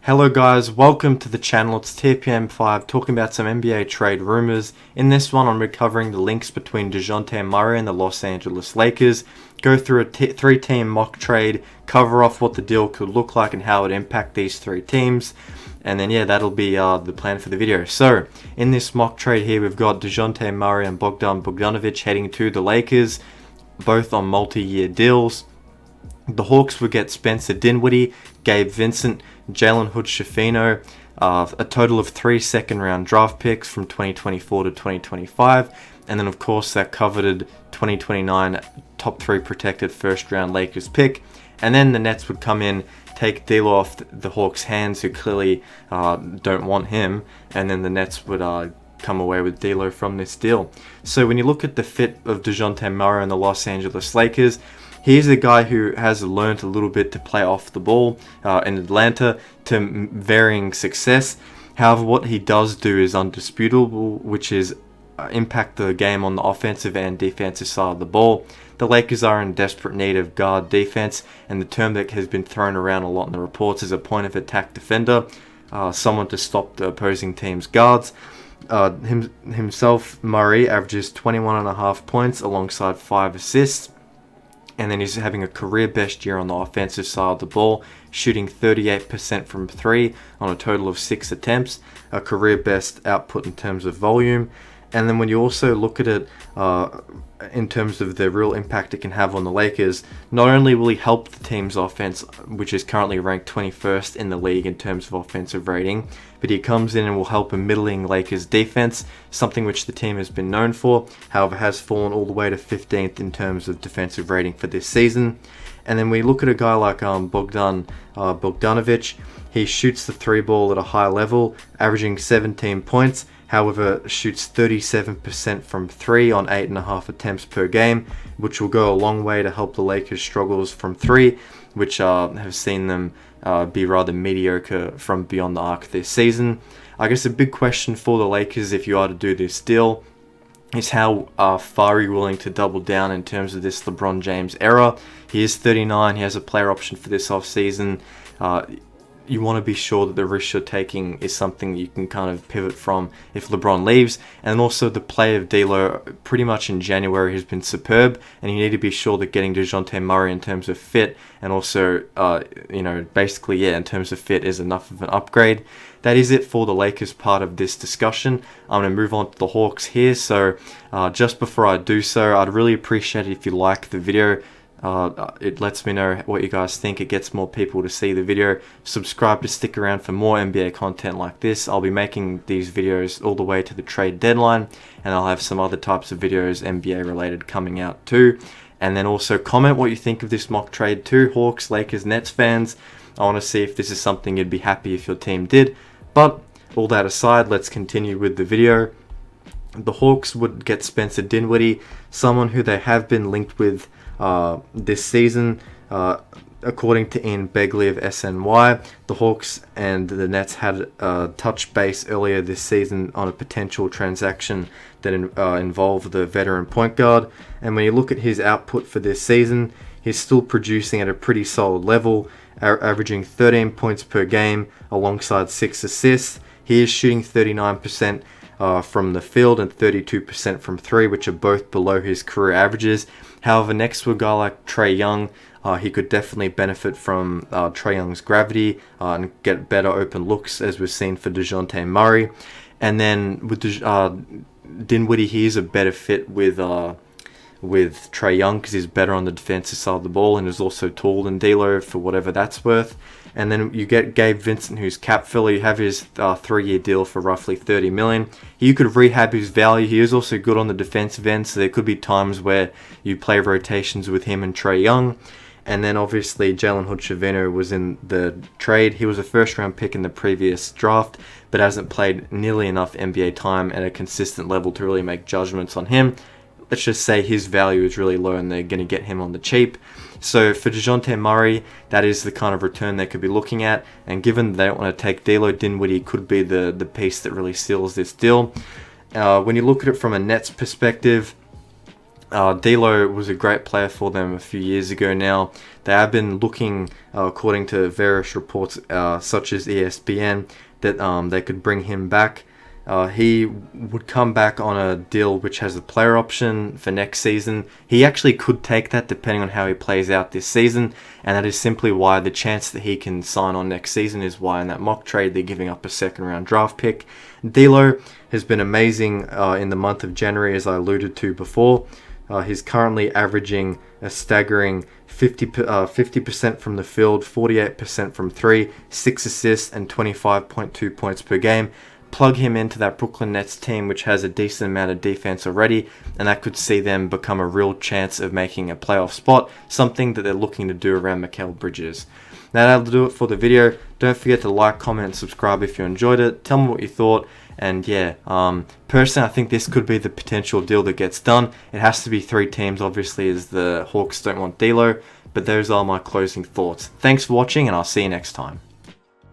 Hello guys, welcome to the channel. It's TPM5 talking about some NBA trade rumors. In this one, I'm recovering the links between Dejounte Murray and the Los Angeles Lakers, go through a three-team mock trade, cover off what the deal could look like and how it would impact these three teams, and then that'll be the plan for the video. So, in this mock trade here, we've got Dejounte Murray and Bogdan Bogdanovic heading to the Lakers, both on multi-year deals. The Hawks would get Spencer Dinwiddie, Gabe Vincent, Jalen Hood-Schifino, a total of 3 second-round draft picks from 2024 to 2025, and then of course that coveted 2029 top 3 protected first-round Lakers pick. And then the Nets would come in, take D'Lo off the Hawks' hands, who clearly don't want him, and then the Nets would come away with D'Lo from this deal. So when you look at the fit of Dejounte Murray and the Los Angeles Lakers, he's a guy who has learned a little bit to play off the ball in Atlanta to varying success. However, what he does do is undisputable, which is impact the game on the offensive and defensive side of the ball. The Lakers are in desperate need of guard defense, and the term that has been thrown around a lot in the reports is a point of attack defender, someone to stop the opposing team's guards. Himself, Murray, averages 21.5 points alongside 5 assists. And then he's having a career best year on the offensive side of the ball, shooting 38% from 3 on a total of 6 attempts, a career best output in terms of volume. And then when you also look at it in terms of the real impact it can have on the Lakers, not only will he help the team's offense, which is currently ranked 21st in the league in terms of offensive rating, but he comes in and will help a middling Lakers defense, something which the team has been known for, however has fallen all the way to 15th in terms of defensive rating for this season. And then we look at a guy like Bogdan Bogdanovic. He shoots the 3 ball at a high level, averaging 17 points, however shoots 37% from 3 on 8.5 attempts per game, which will go a long way to help the Lakers' struggles from 3, which have seen them be rather mediocre from beyond the arc this season. I guess a big question for the Lakers, if you are to do this deal, is how far are you willing to double down in terms of this LeBron James era. He is 39, he has a player option for this offseason. You want to be sure that the risk you're taking is something that you can kind of pivot from if LeBron leaves. And also the play of D'Lo pretty much in January has been superb, and you need to be sure that getting Dejounte Murray in terms of fit and also, basically, in terms of fit is enough of an upgrade. That is it for the Lakers part of this discussion. I'm going to move on to the Hawks here. So just before I do so, I'd really appreciate it if you like the video. It lets me know what you guys think. It gets more people to see the video. Subscribe to stick around for more NBA content like this. I'll be making these videos all the way to the trade deadline, and I'll have some other types of videos NBA related coming out too. And then also comment what you think of this mock trade too, Hawks, Lakers, Nets fans. I want to see if this is something you'd be happy if your team did. But all that aside, let's continue with the video. The Hawks would get Spencer Dinwiddie, someone who they have been linked with this season. According to Ian Begley of SNY, the Hawks and the Nets had a touch base earlier this season on a potential transaction that involved the veteran point guard. And when you look at his output for this season, he's still producing at a pretty solid level, averaging 13 points per game alongside 6 assists. He is shooting 39% from the field and 32% from 3, which are both below his career averages. However, next to a guy like Trae Young, he could definitely benefit from Trae Young's gravity and get better open looks, as we've seen for Dejounte Murray. And then with Dinwiddie, he is a better fit with Trae Young because he's better on the defensive side of the ball and is also taller than D'Lo for whatever that's worth. And then you get Gabe Vincent, who's cap filler. You have his 3-year deal for roughly $30 million. You could rehab his value. He is also good on the defensive end, so there could be times where you play rotations with him and Trae Young. And then obviously Jalen Hood-Schifino was in the trade. He was a first-round pick in the previous draft, but hasn't played nearly enough NBA time at a consistent level to really make judgments on him. Let's just say his value is really low and they're going to get him on the cheap. So for Dejounte Murray, that is the kind of return they could be looking at. And given they don't want to take D'Lo, Dinwiddie could be the piece that really seals this deal. When you look at it from a Nets perspective, D'Lo was a great player for them a few years ago now. They have been looking, according to various reports such as ESPN, that they could bring him back. He would come back on a deal which has a player option for next season. He actually could take that depending on how he plays out this season, and that is simply why the chance that he can sign on next season is why in that mock trade they're giving up a second round draft pick. D'Lo has been amazing in the month of January, as I alluded to before. He's currently averaging a staggering 50% from the field, 48% from 3, 6 assists, and 25.2 points per game. Plug him into that Brooklyn Nets team, which has a decent amount of defense already, and that could see them become a real chance of making a playoff spot, something that they're looking to do around Mikal Bridges. Now that'll do it for the video. Don't forget to like, comment, and subscribe if you enjoyed it. Tell me what you thought. And yeah, personally, I think this could be the potential deal that gets done. It has to be 3 teams, obviously, as the Hawks don't want D'Lo. But those are my closing thoughts. Thanks for watching, and I'll see you next time.